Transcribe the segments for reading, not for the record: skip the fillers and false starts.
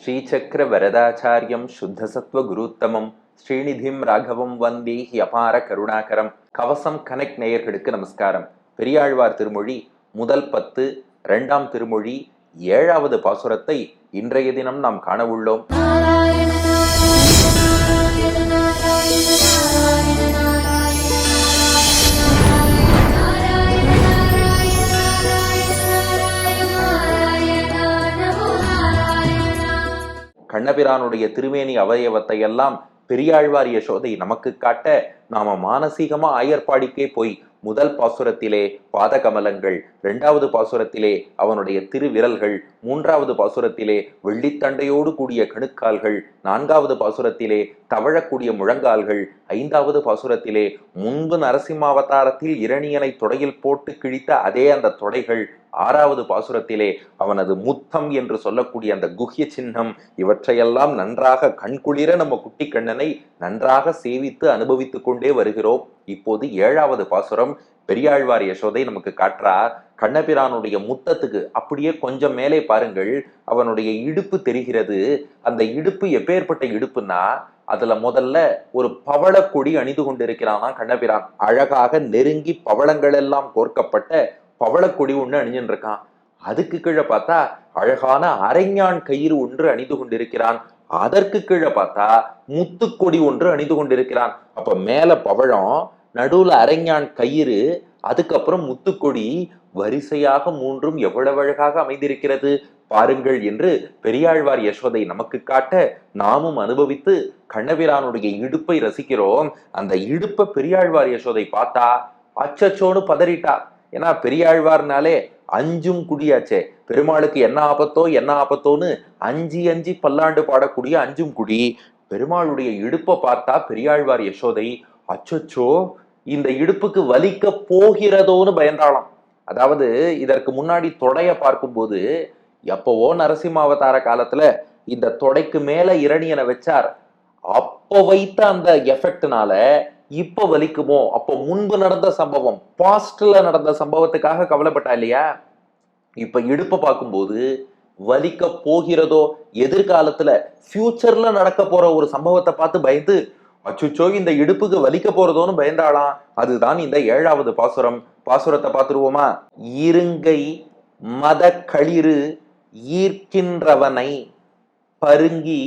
ஸ்ரீசக்கர வரதாச்சாரியம் சுத்தசத்வ குருத்தமம் ஸ்ரீநிதிம் ராகவம் வந்தே அபார கருணாகரம். கவசம் கனெக்ட் நேயர்களுக்கு நமஸ்காரம். பெரியாழ்வார் திருமொழி முதல் 10, 2ஆம் திருமொழி 7வது பாசுரத்தை இன்றைய தினம் நாம் காண உள்ளோம். கண்ணபிரானுடைய திருமேனி அவயவத்தை எல்லாம் பெரியாழ்வார் யசோதை நமக்கு காட்ட நாம மானசீகமா ஆயர்பாடிக்கே போய் முதல் பாசுரத்திலே பாதகமலங்கள், 2வது பாசுரத்திலே அவனுடைய திருவிரல்கள், 3வது பாசுரத்திலே வெள்ளித்தண்டையோடு கூடிய கணுக்கால்கள், 4வது பாசுரத்திலே தவழக்கூடிய முழங்கால்கள், 5வது பாசுரத்திலே முன்பு நரசிம்மாவதாரத்தில் இரணியனை தொடையில் போட்டு கிழித்த அதே அந்த தொடைகள், 6வது பாசுரத்திலே அவனது முத்தம் என்று சொல்லக்கூடிய அந்த குஹ்ய சின்னம், இவற்றையெல்லாம் நன்றாக கண்குளிர நம்ம குட்டி கண்ணனை நன்றாக சேவித்து அனுபவித்துக் கொண்டே வருகிறோம். இப்போது 7வது பாசுரம் பெரியாழ்வார் யசோதை நமக்கு காட்டுறா. கண்ணபிரானுடைய முத்தத்துக்கு அப்படியே கொஞ்சம் மேலே பாருங்கள், அவனுடைய இடுப்பு தெரிகிறது. அந்த இடுப்பு எப்பேற்பட்ட இடுப்புன்னா, அதுல முதல்ல ஒரு பவளக்கொடி அணிந்து கொண்டிருக்கிறானா கண்ணபிரான். அழகாக நெருங்கி பவளங்கள் எல்லாம் கோர்க்கப்பட்ட பவளக்கொடி ஒண்ணு அணிஞ்சுட்டு இருக்கான். அதுக்கு கீழே பார்த்தா அழகான அரைஞான் கயிறு ஒன்று அணிந்து கொண்டிருக்கிறான். அதற்கு கீழே பார்த்தா முத்துக்கொடி ஒன்று அணிந்து கொண்டிருக்கிறான். அப்ப மேல பவழம், நடுவுல அரைஞான் கயிறு, அதுக்கப்புறம் முத்துக்கொடி, வரிசையாக 3ம் எவ்வளவு அழகாக அமைந்திருக்கிறது பாருங்கள் என்று பெரியாழ்வார் யசோதை நமக்கு காட்ட நாமும் அனுபவித்து கண்ணபிரானுடைய இடுப்பை ரசிக்கிறோம். அந்த இடுப்பை பெரியாழ்வார் யசோதை பார்த்தா அச்சச்சோன்னு பதறிட்டா. ஏன்னா பெரியாழ்வார்னாலே அஞ்சும் குடியாச்சே. பெருமாளுக்கு என்ன ஆபத்தோன்னு அஞ்சி பல்லாண்டு பாடக்கூடிய அஞ்சும் குடி. பெருமாளுடைய இடுப்பை பார்த்தா பெரியாழ்வார் யசோதை அச்சச்சோ இந்த இடுப்புக்கு வலிக்க போகிறதோன்னு பயந்தாளாம். அதாவது இதற்கு முன்னாடி தொடைய பார்க்கும்போது எப்பவோ நரசிம்மாவதார காலத்துல இந்த தொடைக்கு மேல இரணியனை வச்சார். அப்ப வைத்த அந்த எஃபெக்ட்னால இப்ப வலிக்குமோ, அப்ப முன்பு நடந்த சம்பவம், பாஸ்ட்ல நடந்த சம்பவத்துக்காக கவலைப்பட்டா இல்லையா. இப்ப இடுப்ப பார்க்கும்போது வலிக்க போகிறதோ, எதிர்காலத்துல ஃபியூச்சர்ல நடக்க போற ஒரு சம்பவத்தை பார்த்து பயந்து அச்சுச்சோ இந்த இடுப்புக்கு வலிக்க போறதோன்னு பயந்தாளாம். அதுதான் இந்த 7வது பாசுரம். பாசுரத்தை பார்த்துருவோமா. இருங்கை மத களிறு ஈர்க்கின்றவனை பருங்கி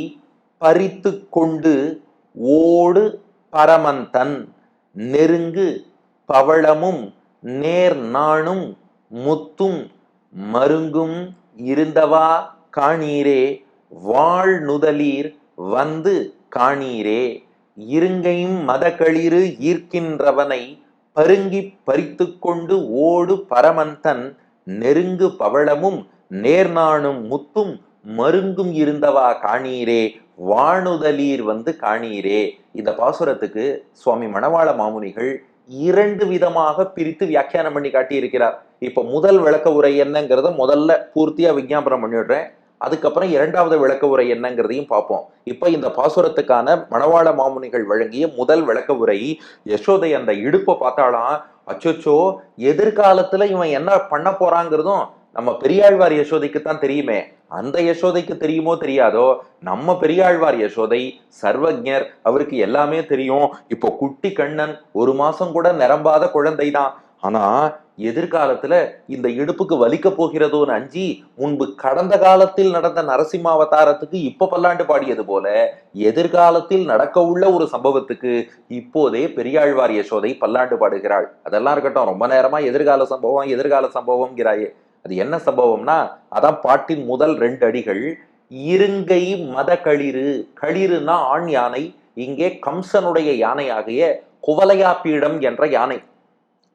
பறித்து கொண்டு ஓடு பரமந்தன் நெருங்கு பவளமும் நேர் நாணும் முத்தும் மருங்கும் இருந்தவா காணீரே வாழ் நுதலீர் வந்து காணீரே. இருங்கையும் மதகளிறு ஈர்க்கின்றவனை பருங்கி பறித்து கொண்டு ஓடு பரமந்தன் நெருங்கு பவளமும் நேர்நாணும் முத்தும் மருங்கும் இருந்தவா காணீரே வானுதலீர் வந்து காணீரே. இந்த பாசுரத்துக்கு சுவாமி மணவாள மாமுனிகள் 2 விதமாக பிரித்து வியாக்கியானம் பண்ணி காட்டி இருக்கிறார். இப்ப முதல் விளக்க உரை என்னங்கிறத முதல்ல பூர்த்தியா விஞ்ஞாபனம் பண்ணிடுறேன். அதுக்கப்புறம் 2வது விளக்க உரை என்னங்கிறதையும் பார்ப்போம். இப்ப இந்த பாசுரத்துக்கான மணவாள மாமுனிகள் வழங்கிய முதல் விளக்க உரை, யசோதை அந்த இடுப்பை பார்த்தாலாம் அச்சோச்சோ எதிர்காலத்துல இவன் என்ன பண்ண போறாங்கிறதும் நம்ம பெரியாழ்வார் யசோதைக்குத்தான் தெரியுமே. அந்த யசோதைக்கு தெரியுமோ தெரியாதோ, நம்ம பெரியாழ்வார் யசோதை சர்வஜர், அவருக்கு எல்லாமே தெரியும். இப்போ குட்டி கண்ணன் 1 மாசம் கூட நிரம்பாத குழந்தை தான். ஆனா எதிர்காலத்துல இந்த இடுப்புக்கு வலிக்க போகிறதோன்னு அஞ்சி முன்பு கடந்த காலத்தில் நடந்த நரசிம்மாவதாரத்துக்கு இப்ப பல்லாண்டு பாடியது போல எதிர்காலத்தில் நடக்க உள்ள ஒரு சம்பவத்துக்கு இப்போதே பெரியாழ்வார் யசோதை பல்லாண்டு பாடுகிறாள். அதெல்லாம் இருக்கட்டும், ரொம்ப நேரமா எதிர்கால சம்பவம்ங்கிறாயே. அது என்ன சம்பவம்னா, அதான் பாட்டின் முதல் 2 அடிகள். இருங்கை மத களிறு, களிறுனா ஆண் யானை. இங்கே கம்சனுடைய யானையாகிய குவலையா பீடம் என்ற யானை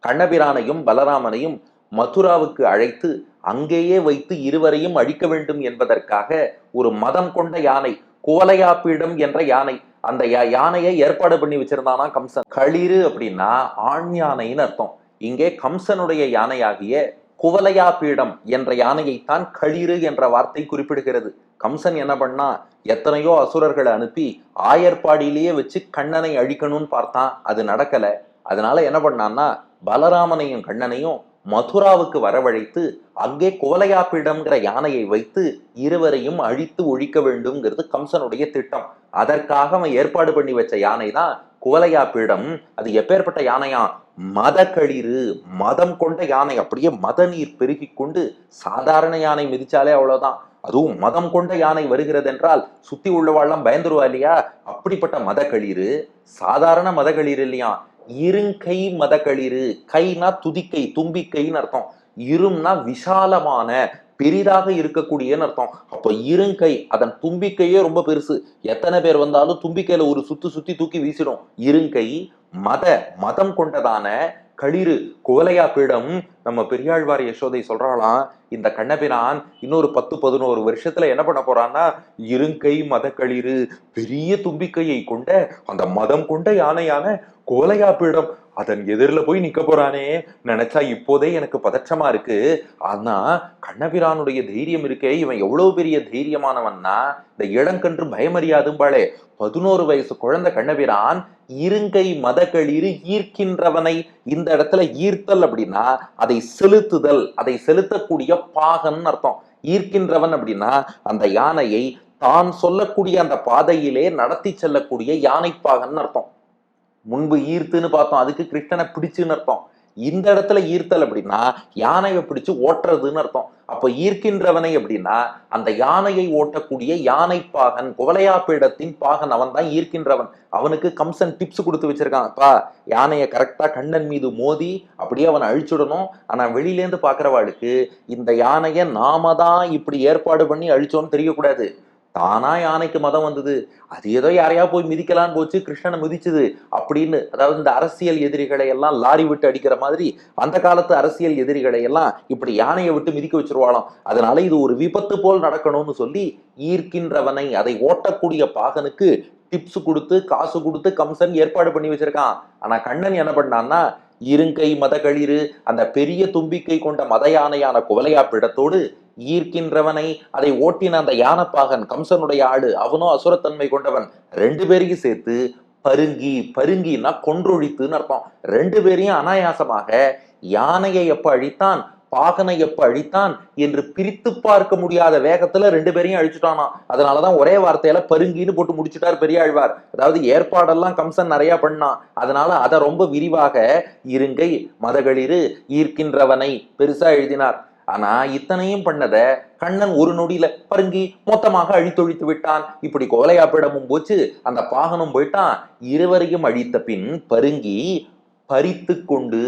கண்ணபிரானையும் பலராமனையும் மதுராவுக்கு அழைத்து அங்கேயே வைத்து இருவரையும் அழிக்க வேண்டும் என்பதற்காக ஒரு மதம் கொண்ட யானை, குவலையா பீடம் என்ற யானை, அந்த யானையை ஏற்பாடு பண்ணி வச்சிருந்தானா கம்சன். களிறு அப்படின்னா ஆண் யானைன்னு அர்த்தம். இங்கே கம்சனுடைய யானையாகிய குவலையா பீடம் என்ற யானையைத்தான் களிறு என்ற வார்த்தை குறிப்பிடுகிறது. கம்சன் என்ன பண்ணா, எத்தனையோ அசுரர்களை அனுப்பி ஆயர்பாடியிலேயே வச்சு கண்ணனை அழிக்கணும்னு பார்த்தான். அது நடக்கல. அதனால என்ன பண்ணான்னா, பலராமனையும் கண்ணனையும் மதுராவுக்கு வரவழைத்து அங்கே குவலையாப்பிடம்ங்கிற யானையை வைத்து இருவரையும் அழித்து ஒழிக்க வேண்டும்ங்கிறது கம்சனுடைய திட்டம். அதற்காக அவன் ஏற்பாடு பண்ணி வச்ச யானை தான் குவலையாப்பிடம். அது எப்பேற்பட்ட யானையா? மதக்களிறு, மதம் கொண்ட யானை. அப்படியே மத நீர் பெருகி கொண்டு, சாதாரண யானை மிதிச்சாலே அவ்வளவுதான். அதுவும் மதம் கொண்ட யானை வருகிறது என்றால் சுத்தி உள்ளவாள்லாம் பயந்துருவா இல்லையா? அப்படிப்பட்ட மதக்களிறு. சாதாரண மதக்களிறு இல்லையா, இருங்கை மதக்களிறு. கைனா துதிக்கை, தும்பிக்கைன்னு அர்த்தம். இரும்னா விஷாலமான, பெரிதாக இருக்கக்கூடியன்னு அர்த்தம். அப்ப இருங்கை, அதன் தும்பிக்கையே ரொம்ப பெருசு. எத்தனை பேர் வந்தாலும் தும்பிக்கையில ஒரு சுத்தி சுத்தி தூக்கி வீசிடும். இருங்கை மதம் கொண்டதான களிறு குவலையா பீடம். நம்ம பெரியாழ்வார் யசோதை சொல்றாளாம், இந்த கண்ணபிரான் இன்னொரு 10-11 வருஷத்துல என்ன பண்ண போறான்னா, இருங்கை மதக்களிறு, பெரிய தும்பிக்கையை கொண்ட அந்த மதம் கொண்ட யானையான குவலையா பீடம், அதன் எதிரில போய் நிக்க போறானே. நினைச்சா இப்போதே எனக்கு பதற்றமா இருக்கு. ஆனா கண்ணபிரானுடைய தைரியம் இருக்கே, இவன் எவ்வளவு பெரிய தைரியமானவன்னா, இந்த இளங்கன்று பயமறியாதும்பாளே. 11 வயசு குழந்தை கண்ணபிரான் இருங்கை மதக்களிறு ஈர்க்கின்றவனை. இந்த இடத்துல ஈர்த்தல் அப்படின்னா அதை செலுத்துதல், அதை செலுத்தக்கூடிய பாகன் அர்த்தம். ஈர்க்கின்றவன் அப்படின்னா அந்த யானையை தான் சொல்லக்கூடிய அந்த பாதையிலே நடத்தி செல்லக்கூடிய யானை பாகன் அர்த்தம். முன்பு ஈர்த்துன்னு பார்த்தோம், அதுக்கு கிருஷ்ணனை பிடிச்சுன்னு அர்த்தம். இந்த இடத்துல ஈர்த்தல் அப்படின்னா யானையை பிடிச்சு ஓட்டுறதுன்னு அர்த்தம். அப்ப ஈர்க்கின்றவனை அப்படின்னா அந்த யானையை ஓட்டக்கூடிய யானை பாகன், குவலையா பீடத்தின் பாகன், அவன் தான் ஈர்க்கின்றவன். அவனுக்கு கம்சன் டிப்ஸ் கொடுத்து வச்சிருக்கான். அப்பா, யானையை கரெக்டா கண்ணன் மீது மோதி அப்படியே அவனை அழிச்சுடணும். ஆனா வெளியிலேருந்து பாக்குறவாளுக்கு இந்த யானையை நாம தான் இப்படி ஏற்பாடு பண்ணி அழிச்சோன்னு தெரியக்கூடாது. தானா யானைக்கு மதம் வந்தது, அது ஏதோ யாரையா போய் மிதிக்கலான்னு போச்சு, கிருஷ்ணனை மிதிச்சுது அப்படின்னு. அதாவது இந்த அரசியல் எதிரிகளை எல்லாம் லாரி விட்டு அடிக்கிற மாதிரி அந்த காலத்து அரசியல் எதிரிகளை எல்லாம் இப்படி யானையை விட்டு மிதிக்க வச்சிருவாளாம். அதனால இது ஒரு விபத்து போல் நடக்கணும்னு சொல்லி ஈர்க்கின்றவனை, அதை ஓட்டக்கூடிய பாகனுக்கு டிப்ஸ் கொடுத்து காசு கொடுத்து கம்சன் ஏற்பாடு பண்ணி வச்சிருக்கான். ஆனா கண்ணன் என்ன பண்ணான்னா, இருங்கை மதகளிறு, அந்த பெரிய தும்பிக்கை கொண்ட மத யானையான குவலையா பிடத்தோடு ஈர்க்கின்றவனை, அதை ஓட்டின அந்த யானப்பாகன் கம்சனுடைய ஆடு, அவனும் அசுரத்தன்மை கொண்டவன், 2 பேரையும் சேர்த்து பருங்கி, பருங்கின்னா கொன்றொழித்துன்னு அர்த்தம். 2 பேரையும் அனாயாசமாக யானையை எப்ப அழித்தான், பாகனை எப்ப அழித்தான் என்று பிரித்து பார்க்க முடியாத வேகத்துல 2 பேரையும் அழிச்சுட்டானா. அதனாலதான் ஒரே வார்த்தையில பருங்கின்னு போட்டு முடிச்சுட்டார் பெரியாழ்வார். அதாவது ஏற்பாடெல்லாம் கம்சன் நிறைய பண்ணான், அதனால அதை ரொம்ப விரிவாக இருங்கை மதகளிறு ஈர்க்கின்றவனை பெருசா எழுதினார். ஆனா இத்தனையும் பண்ணத கண்ணன் ஒரு நொடியில பருங்கி மொத்தமாக அழித்தொழித்து விட்டான். இப்படி கோலையாப்பிடமும் போச்சு, அந்த பாகனும் போயிட்டான். இருவரையும் அழித்த பின் பருங்கி பறித்து கொண்டு,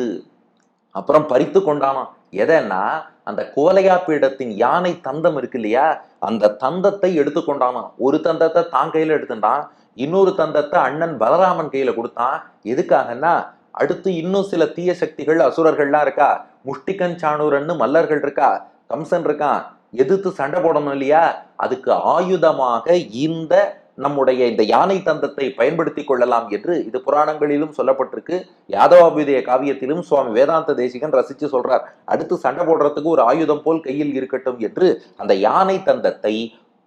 அப்புறம் பறித்து கொண்டானா. எதன்னா அந்த கோலையா பீடத்தின் யானை தந்தம் இருக்கு இல்லையா, அந்த தந்தத்தை எடுத்துக்கொண்டானா. ஒரு தந்தத்தை தான் கையில எடுத்துட்டான், இன்னொரு தந்தத்தை அண்ணன் பலராமன் கையில கொடுத்தான். எதுக்காகன்னா, அடுத்து இன்னும் சில தீய சக்திகள் அசுரர்கள்லாம் இருக்கா, முஷ்டிகன் சாணூரன்னு மல்லர்கள் இருக்கா, கம்சன் இருக்கான், எதிர்த்து சண்டை போடணும் இல்லையா. அதுக்கு ஆயுதமாக இந்த நம்முடைய இந்த யானை தந்தத்தை பயன்படுத்தி கொள்ளலாம் என்று இது புராணங்களிலும் சொல்லப்பட்டிருக்கு. யாதவாபியுதய காவியத்திலும் சுவாமி வேதாந்த தேசிகன் ரசிச்சு சொல்றார். அடுத்து சண்டை போடுறதுக்கு ஒரு ஆயுதம் போல் கையில் இருக்கட்டும் என்று அந்த யானை தந்தத்தை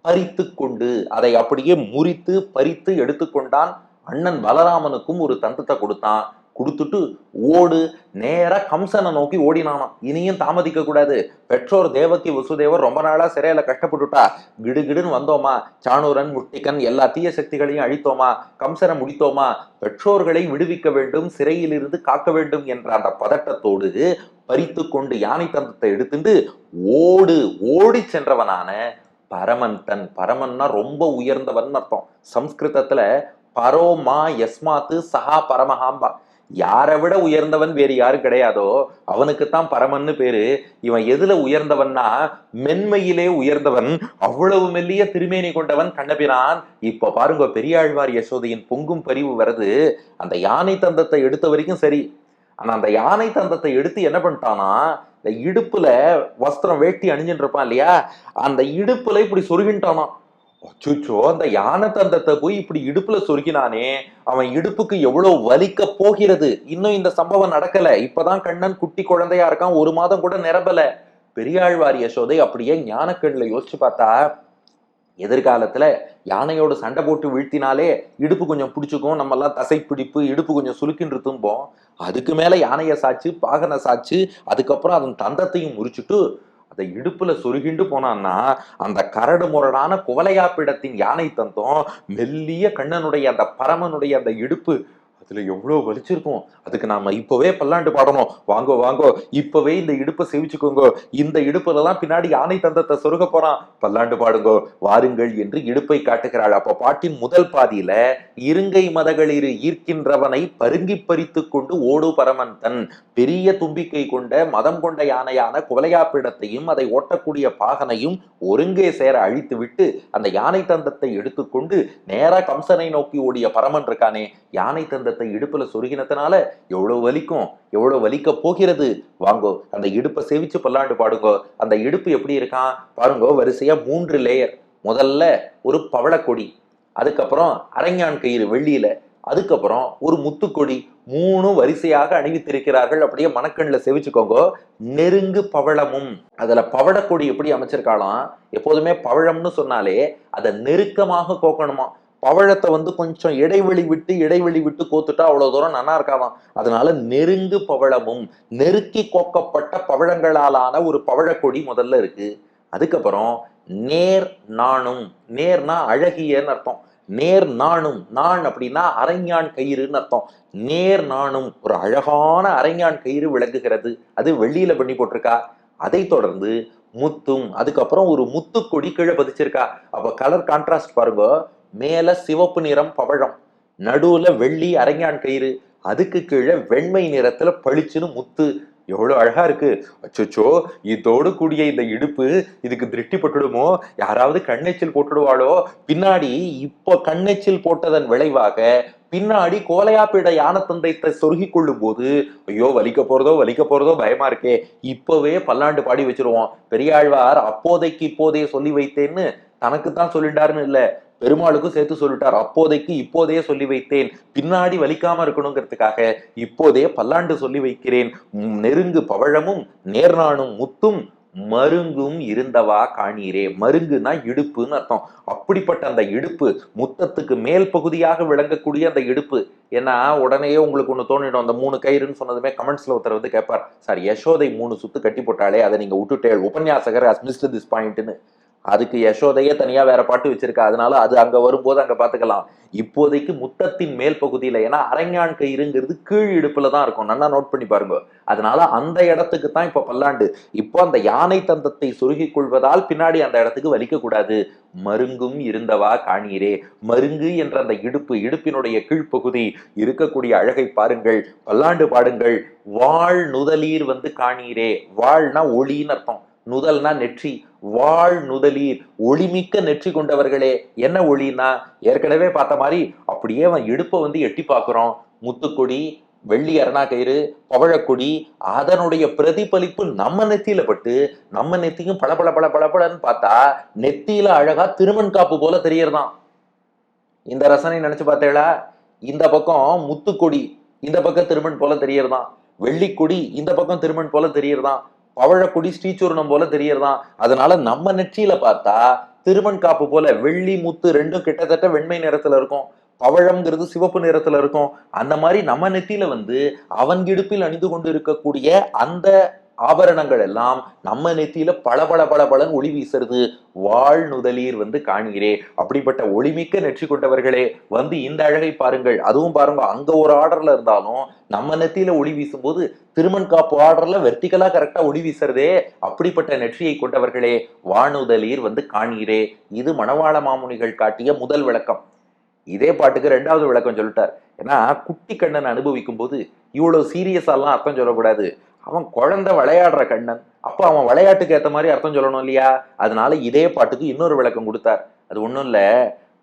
பறித்து கொண்டு, அதை அப்படியே முறித்து பறித்து எடுத்துக்கொண்டான். அண்ணன் பலராமனுக்கும் ஒரு தந்தத்தை கொடுத்தான். கொடுத்துட்டு ஓடு, நேரா கம்சனை நோக்கி ஓடினானா. இனியும் தாமதிக்க கூடாது. பெற்றோர் தேவகி வசுதேவர் ரொம்ப நாளா சிறையில கஷ்டப்பட்டுட்டா. கிடுகிடுன்னு வந்தோமா, சாணூரன் முஷ்டிகன் எல்லா தீய சக்திகளையும் அழித்தோமா, கம்சனை முடித்தோமா, பெற்றோர்களை விடுவிக்க வேண்டும், சிறையில் இருந்து காக்க வேண்டும் என்ற அந்த பதட்டத்தோடு பறித்து கொண்டு யானை தந்தத்தை எடுத்துட்டு ஓடி சென்றவனான பரமன், தன் பரமன்னா ரொம்ப உயர்ந்தவன் அர்த்தம். சம்ஸ்கிருதத்துல பரோமா யஸ்மாத்து சஹா பரமஹாம்பா, யாரை விட உயர்ந்தவன் வேறு யாரும் கிடையாதோ அவனுக்குத்தான் பரமன்னு பேரு. இவன் எதுல உயர்ந்தவன்னா மென்மையிலே உயர்ந்தவன். அவ்வளவு மெல்லிய திருமேனி கொண்டவன் கண்ணபிரான். இப்ப பாருங்க, பெரியாழ்வார் யசோதையின் பொங்கும் பரிவு வருது. அந்த யானை தந்தத்தை எடுத்த வரைக்கும் சரி. ஆனா அந்த யானை தந்தத்தை எடுத்து என்ன பண்ணிட்டானா, இந்த இடுப்புல வஸ்திரம் வேட்டி அணிஞ்சுட்டு இருப்பான் இல்லையா, அந்த இடுப்புல இப்படி சொருகின்ட்டானா. அச்சோ, அந்த யானை தந்தத்தை போய் இப்படி இடுப்புல சொருகினானே, அவன் இடுப்புக்கு எவ்வளவு வலிக்க போகிறது. இன்னும் இந்த சம்பவம் நடக்கல. இப்பதான் கண்ணன் குட்டி குழந்தையா இருக்கான், 1 மாதம் கூட நிரம்பல. பெரியாழ்வார் யசோதை அப்படியே ஞானக்கண்ல யோசிச்சு பார்த்தா, எதிர்காலத்துல யானையோடு சண்டை போட்டு வீழ்த்தினாலே இடுப்பு கொஞ்சம் பிடிச்சிக்கும், நம்ம எல்லாம் தசை பிடிப்பு, இடுப்பு கொஞ்சம் சுலுக்கின்னு தும்போம். அதுக்கு மேல யானைய சாச்சு, பாகனை சாச்சு, அதுக்கப்புறம் அதன் தந்தத்தையும் முறிச்சுட்டு அதை இடுப்புல சொருகிண்டு போனான்னா அந்த கரடு முரடான குவலையாப்பிடத்தின் யானை தந்தம் மெல்லிய கண்ணனுடைய அந்த பரமனுடைய அந்த இடுப்பு அதுல எவ்வளவு வலிச்சிருக்கும். அதுக்கு நாம இப்பவே பல்லாண்டு பாடணும். வாங்கோ வாங்கோ, இப்பவே இந்த இடுப்பை சேவிச்சுக்கோங்க, இந்த இடுப்புல தான் பின்னாடி யானை தந்தத்தை சொருக போறான், பல்லாண்டு பாடுங்கோ வாருங்கள் என்று இடுப்பை காட்டுகிறாள். அப்ப பாட்டின் முதல் பாதியில இருங்கை மதகளிரு ஈர்க்கின்றவனை பருங்கி பறித்து கொண்டு ஓடு பரமன் தன் பெரிய தும்பிக்கை கொண்ட மதம் கொண்ட யானையான குவலையாப்பிடத்தையும் அதை ஓட்டக்கூடிய பாகனையும் ஒருங்கே சேர அழித்து விட்டு அந்த யானை தந்தத்தை எடுத்துக்கொண்டு நேரா கம்சனை நோக்கி ஓடிய பரமன் இருக்கானே, யானை தந்தத்தை இடுப்புல சொருகினத்தினால எவ்வளவு வலிக்கும், எவ்வளவு வலிக்க போகிறது. வாங்கோ அந்த இடுப்பை சேவிச்சு பல்லாண்டு பாடுங்கோ. அந்த இடுப்பு எப்படி இருக்கான் பாருங்கோ, வரிசையா 3 லேயர். முதல்ல ஒரு பவளக்கொடி, அதுக்கப்புறம் அரஞ்ஞான் கயிறு வெள்ளியில, அதுக்கப்புறம் ஒரு முத்துக்கொடி, 3 வரிசையாக அணிவித்திருக்கிறார்கள். அப்படியே மனக்கண்ணுல செவிச்சுக்கோங்க. நெருங்கு பவளமும், அதுல பவளக்கொடி எப்படி அமைச்சிருக்காளாம், எப்போதுமே பவழம்னு சொன்னாலே அதை நெருக்கமாக கோக்கணுமா. பவழத்தை கொஞ்சம் இடைவெளி விட்டு கோத்துட்டா அவ்வளவு தூரம் நல்லா இருக்காதான். அதனால நெருங்கு பவளமும், நெருக்கி கோக்கப்பட்ட பவழங்களாலான ஒரு பவழக்கொடி முதல்ல இருக்கு. அதுக்கப்புறம் நேர் நாணும், நேர்னா அழகியன்னு அர்த்தம், நேர் நாணும், நான் அப்படின்னா அரஞ்ஞான் கயிறுன்னு அர்த்தம். நேர் நாணும் ஒரு அழகான அரஞ்ஞான் கயிறு விளங்குகிறது, அது வெள்ளியில பண்ணி போட்டிருக்கா. அதை தொடர்ந்து முத்தும், அதுக்கப்புறம் ஒரு முத்து கொடி கீழே பதிச்சிருக்கா. அப்ப கலர் கான்ட்ராஸ்ட் பாருங்க, மேல சிவப்பு நிறம் பவழம், நடுவுல வெள்ளி அரஞ்ஞான் கயிறு, அதுக்கு கீழே வெண்மை நிறத்துல பளிச்சுன்னு முத்து. எவ்வளவு அழகா இருக்கு. அச்சோ, இதோடு கூடிய இந்த இடுப்பு இதுக்கு திருஷ்டி பட்டுடுமோ, யாராவது கண்ணெச்சில் போட்டுடுவாளோ பின்னாடி. இப்போ கண்ணெச்சில் போட்டதன் விளைவாக பின்னாடி கோலையாப்பிட யான தந்தைத்தை சொருகி கொள்ளும் போது ஐயோ வலிக்க போறதோ பயமா இருக்கே. இப்பவே பல்லாண்டு பாடி வச்சிருவோம். பெரியாழ்வார் அப்போதைக்கு இப்போதைய சொல்லி வைத்தேன்னு தனக்குத்தான் சொல்லிட்டாருன்னு இல்ல, பெருமாளுக்கும் சேர்த்து சொல்லிட்டார். அப்போதைக்கு இப்போதையே சொல்லி வைத்தேன், பின்னாடி வலிக்காம இருக்கணுங்கிறதுக்காக இப்போதே பல்லாண்டு சொல்லி வைக்கிறேன். நெருங்கு பவழமும் நேர்நாணும் முத்தும் மருங்கும் இருந்தவா காணீரே. மருங்குனா இடுப்புன்னு அர்த்தம். அப்படிப்பட்ட அந்த இடுப்பு, முத்தத்துக்கு மேல் பகுதியாக விளங்கக்கூடிய அந்த இடுப்பு. ஏன்னா உடனே உங்களுக்கு ஒண்ணு தோணிடும், அந்த 3 கயிறுன்னு சொன்னதுமே கமெண்ட்ஸ்ல ஒருத்தர் கேட்பார், சார் யசோதை 3 சுத்து கட்டி போட்டாலே அதை நீங்க விட்டுட்டே, உபன்யாசகர் ஹஸ் மிஸ்ட் திஸ் பாயிண்ட்னு. அதுக்கு யசோதையே தனியா வேற பாட்டு வச்சிருக்கா, அதனால அது அங்க வரும்போது அங்க பாத்துக்கலாம். இப்போதைக்கு முத்தத்தின் மேல் பகுதியில, ஏன்னா அரஞ்ஞான் கயிறுங்கிறது கீழ் இடுப்புல தான் இருக்கும், நல்லா நோட் பண்ணி பாருங்க. அதனால அந்த இடத்துக்கு தான் இப்ப பல்லாண்டு. இப்போ அந்த யானை தந்தத்தை சொருகி கொள்வதால் பின்னாடி அந்த இடத்துக்கு வலிக்க கூடாது. மருங்கும் இருந்தவா காணீரே. மருங்கு என்ற அந்த இடுப்பு, இடுப்பினுடைய கீழ்ப்பகுதி இருக்கக்கூடிய அழகை பாருங்கள், பல்லாண்டு பாடுங்கள். வாழ் நுதலீர் காணீரே. வாழ்னா ஒளின்னு அர்த்தம், நுதல்னா நெற்றி. வாழ் நுதலீர், ஒளிமிக்க நெற்றி கொண்டவர்களே. என்ன ஒளினா ஏற்கனவே பார்த்த மாதிரி அப்படியே அவன் இடுப்பை எட்டி பார்க்கிறோம். முத்துக்கொடி, வெள்ளி அரணா கயிறு, பவழக்கொடி, அதனுடைய பிரதிபலிப்பு நம்ம நெத்தியில பட்டு நம்ம நெத்தியும் பளபளன்னு பார்த்தா நெத்தியில அழகா திருமண் காப்பு போல தெரியறதான். இந்த ரசனை நினைச்சு பார்த்தேளா? இந்த பக்கம் முத்துக்கொடி, இந்த பக்கம் திருமண் போல தெரியறதான். வெள்ளிக்கொடி இந்த பக்கம் திருமண் போல தெரியறதான். பவழக்குடி ஸ்ரீசூர்ணம் போல தெரியறதான். அதனால நம்ம நெற்றியில பார்த்தா திருமண் காப்பு போல வெள்ளி முத்து ரெண்டும் கிட்டத்தட்ட வெண்மை நிறத்துல இருக்கும், பவழம்ங்கிறது சிவப்பு நிறத்துல இருக்கும். அந்த மாதிரி நம்ம நெற்றியில அவன் இடுப்பில் அணிந்து கொண்டு இருக்கக்கூடிய அந்த ஆபரணங்கள் எல்லாம் நம்ம நெத்தியில பளபளன்னு ஒளி வீசுறது. வாழ் நுதலீர் காணீரே. அப்படிப்பட்ட ஒளிமிக்க நெற்றி கொண்டவர்களே, இந்த அழகை பாருங்கள். அதுவும் பாருங்க, அங்க ஒரு ஆர்டர்ல இருந்தாலும் நம்ம நெத்தியில ஒளி வீசும் போது திருமண் காப்பு ஆர்டர்ல வெர்டிகலா கரெக்டா ஒளி வீசுறதே. அப்படிப்பட்ட நெற்றியை கொண்டவர்களே, வானுதலீர் காணீரே. இது மணவாள மாமுனிகள் காட்டிய முதல் விளக்கம். இதே பாட்டுக்கு 2வது விளக்கம் சொல்லிட்டார். ஏன்னா குட்டி கண்ணன் அனுபவிக்கும் போது இவ்வளவு சீரியஸாலாம் அர்த்தம் சொல்லக்கூடாது. அவன் குழந்தை விளையாடுற கண்ணன், அப்ப அவன் விளையாட்டுக்கு ஏத்த மாதிரி அர்த்தம் சொல்லணும் இல்லையா? அதனால இதே பாட்டுக்கு இன்னொரு விளக்கம் கொடுத்தார். அது ஒண்ணும் இல்ல,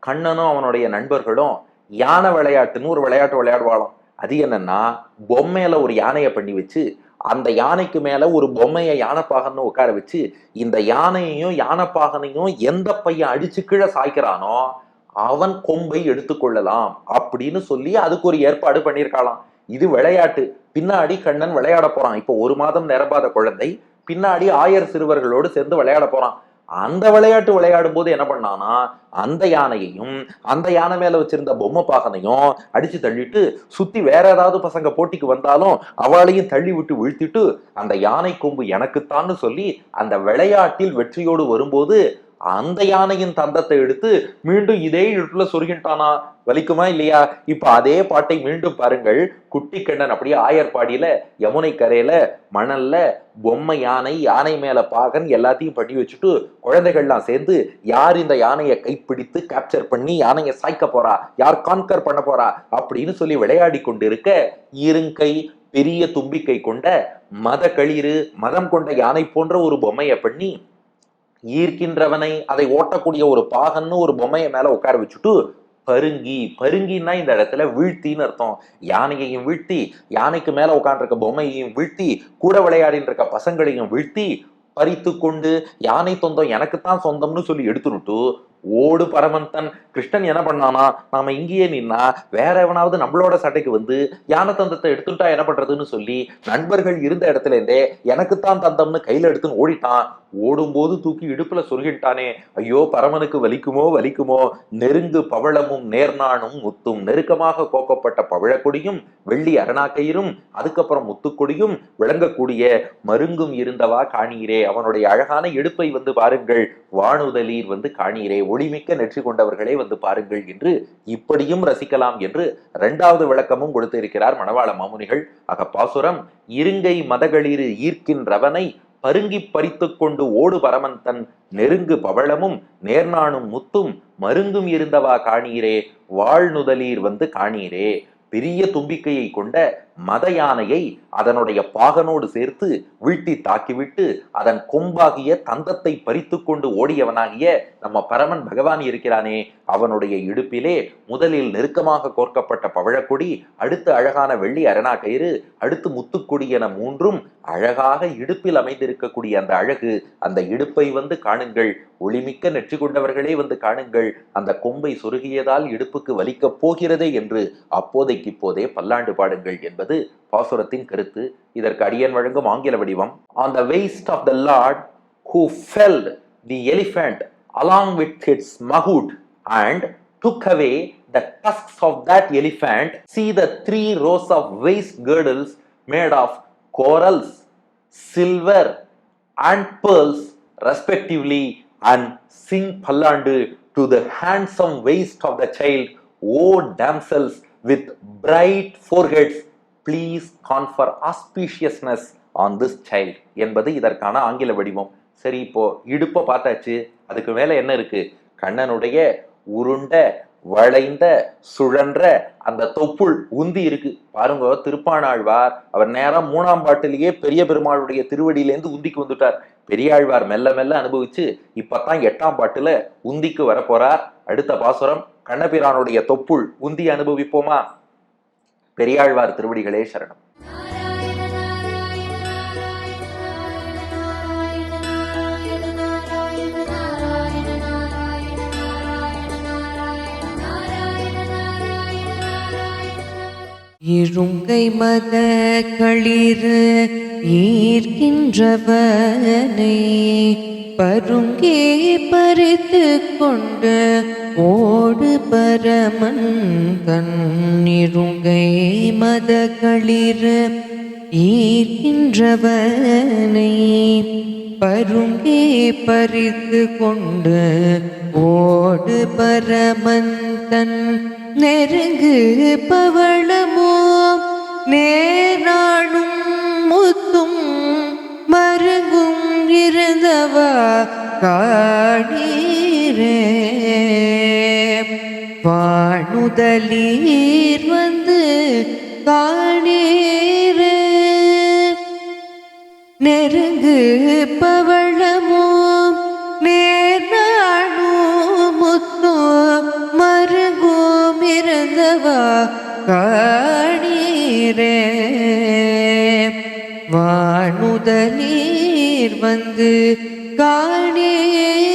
கண்ணனும் அவனுடைய நண்பர்களும் யானை விளையாட்டுன்னு ஒரு விளையாட்டு விளையாடுவாளாம். அது என்னன்னா, பொம்மையில ஒரு யானையை பண்ணி வச்சு அந்த யானைக்கு மேல ஒரு பொம்மையை யானைப்பாகன்னு உட்கார வச்சு இந்த யானையையும் யானைப்பாகனையும் எந்த பையன் அடிச்சு கீழே சாய்க்கிறானோ அவன் கொம்பை எடுத்துக்கொள்ளலாம் அப்படின்னு சொல்லி அதுக்கு ஒரு ஏற்பாடு பண்ணியிருக்காளாம். இது விளையாட்டு. பின்னாடி கண்ணன் விளையாட போறான். இப்போ 1 மாதம் நிரம்பாத குழந்தை பின்னாடி ஆயர் சிறுவர்களோடு சேர்ந்து விளையாட போறான். அந்த விளையாட்டு விளையாடும் போது என்ன பண்ணானா, அந்த யானையையும் அந்த யானை மேல வச்சிருந்த பொம்மை பாகனையும் அடிச்சு தள்ளிட்டு, சுத்தி வேற ஏதாவது பசங்க போட்டிக்கு வந்தாலும் அவளையும் தள்ளி விட்டு வீழ்த்திட்டு, அந்த யானை கொம்பு எனக்குத்தான்னு சொல்லி அந்த விளையாட்டில் வெற்றியோடு வரும்போது அந்த யானையின் தந்தத்தை எடுத்து மீண்டும் இதே இடுப்புல சொருகின்றானா. வலிக்குமா இல்லையா? இப்ப அதே பாட்டை மீண்டும் பாருங்கள். குட்டி கண்ணன் அப்படியே ஆயர்பாடியில யமுனை கரையில மணல்ல பொம்மை யானை, யானை மேல பாகன் எல்லாத்தையும் பண்ணி வச்சுட்டு குழந்தைகள்லாம் சேர்ந்து யார் இந்த யானையை கைப்பிடித்து கேப்சர் பண்ணி யானையை சாய்க்க போறா, யார் கான்கர் பண்ண போறா அப்படின்னு சொல்லி விளையாடி கொண்டிருக்க, இருங்கை பெரிய தும்பிக்கை கொண்ட மத களிறு மதம் கொண்ட யானை போன்ற ஒரு பொம்மையை பண்ணி ஈர்க்கின்றவனை அதை ஓட்டக்கூடிய ஒரு பாகன்னு ஒரு பொம்மையை மேல உட்கார வச்சுட்டு பருங்கின்னா இந்த இடத்துல வீழ்த்தின்னு அர்த்தம். யானையையும் வீழ்த்தி, யானைக்கு மேல உட்காந்துருக்க பொம்மையையும் வீழ்த்தி, கூட விளையாடின்னு இருக்க பசங்களையும் வீழ்த்தி பறித்து கொண்டு யானை சொந்தம் எனக்குத்தான் சொந்தம்னு சொல்லி எடுத்துட்டு ஓடு பரமந்தன். கிருஷ்ணன் என்ன பண்ணானா, நாம இங்கேயே நின்னா வேற எவனாவது நம்மளோட சட்டைக்கு வந்து யானை தந்தத்தை எடுத்துட்டா என்ன பண்றதுன்னு சொல்லி நண்பர்கள் இருந்த இடத்துல இருந்தே எனக்குத்தான் தந்தம்னு கையில எடுத்துன்னு ஓடிட்டான். ஓடும்போது தூக்கி இடுப்புல சொருகிட்டானே, ஐயோ பரமனுக்கு வலிக்குமோ வலிக்குமோ. நெருங்கு பவளமும் நேர்நானும் முத்தும், நெருக்கமாக கோக்கப்பட்ட பவழக்கொடியும் வெள்ளி அரணாக்கயிரும் அதுக்கப்புறம் முத்துக்கொடியும் விளங்கக்கூடிய மருங்கும் இருந்தவா காணீரே. அவனுடைய அழகான இடுப்பை வந்து பாருங்கள், வானுதலீர் வந்து காணீரே, ஒளிமிக்க நெற்றி கொண்டவர்களே வந்து பாருங்கள் என்று இப்படியும் ரசிக்கலாம் என்று இரண்டாவது விளக்கமும் கொடுத்து இருக்கிறார் மணவாள மாமுனிகள். ஆக பாசுரம், இருங்கை மதகளிரு ஈர்க்கின்றவனை பருங்கி பறித்து கொண்டு ஓடு பரமந்தன், நெருங்கு பவளமும் நேர்நானும் முத்தும் மருங்கும் இருந்தவா காணீரே, வாழ்நுதலீர் வந்து காணீரே. பெரிய தும்பிக்கையை கொண்ட மத யானையை அதனுடைய பாகனோடு சேர்த்து வீழ்த்தி தாக்கிவிட்டு அதன் கொம்பாகிய தந்தத்தை பறித்து கொண்டு ஓடியவனாகிய நம்ம பரமன் பகவான் இருக்கிறானே, அவனுடைய இடுப்பிலே முதலில் நெருக்கமாக கோர்க்கப்பட்ட பவழக்கொடி, அடுத்து அழகான வெள்ளி அரணா கயிறு, அடுத்து முத்துக்கொடி என மூன்றும் அழகாக இடுப்பில் அமைந்திருக்கக்கூடிய அந்த அழகு, அந்த இடுப்பை வந்து காணுங்கள், ஒளிமிக்க நெற்றி கொண்டவர்களே வந்து காணுங்கள், அந்த கொம்பை சொருகியதால் இடுப்புக்கு வலிக்கப் போகிறதே என்று அப்போதைக்கு இப்போதே பல்லாண்டு பாடுங்கள் என்பது பாசுரத்தின் கருத்து. இதற்கு அடியன் வழங்கும் ஆங்கில வடிவம். On the waist of the Lord who felled the elephant along with its mahout and took away the tusks of that elephant, see the 3 rows of waist girdles made of corals, silver and pearls respectively, and sing pallandu to the handsome waist of the child, O damsels with bright foreheads, please confer auspiciousness on this child என்பது இதற்கான ஆங்கில வடிவம். சரி, இப்போ இடுப்பை பார்த்தாச்சு, அதுக்கு மேல என்ன இருக்கு? கண்ணனுடைய உருண்ட வளைந்த சுழன்ற அந்த தொப்புள் உந்தி இருக்கு பாருங்க. திருப்பாணாழ்வார் அவர் நேரம் 3ஆம் பாட்டிலேயே பெரிய பெருமாளுடைய திருவடியிலேருந்து உந்திக்கு வந்துட்டார். பெரியாழ்வார் மெல்ல மெல்ல அனுபவிச்சு இப்பதான் 8ஆம் பாட்டுல உந்திக்கு வரப்போறார். அடுத்த பாசுரம் கண்ணபிரானுடைய தொப்புள் உந்தி அனுபவிப்போமா? பெரியாழ்வார் திருவடிகளே சரணம். இருங்கை மத களிறு ஈர்க்கின்றவனை பருங்கே பறித்து கொண்டு ஓடு பரமன் தன்னிருங்கை மத களிறு ஈர்க்கின்றவனை பருங்கே பறித்து கொண்டு ஓடு பரமன் தன் நெருங்கு பவளமோ நேரானும் முத்தும் மருங்கும் இருந்தவா காணீரே, வானுதலீர் வந்து காணீரே. நெருங்கு பவளமோ நேர்நானும் முத்தும் மருங்கும் இருந்தவா காணீரே, வானுதலீர் வந்து காணீரே.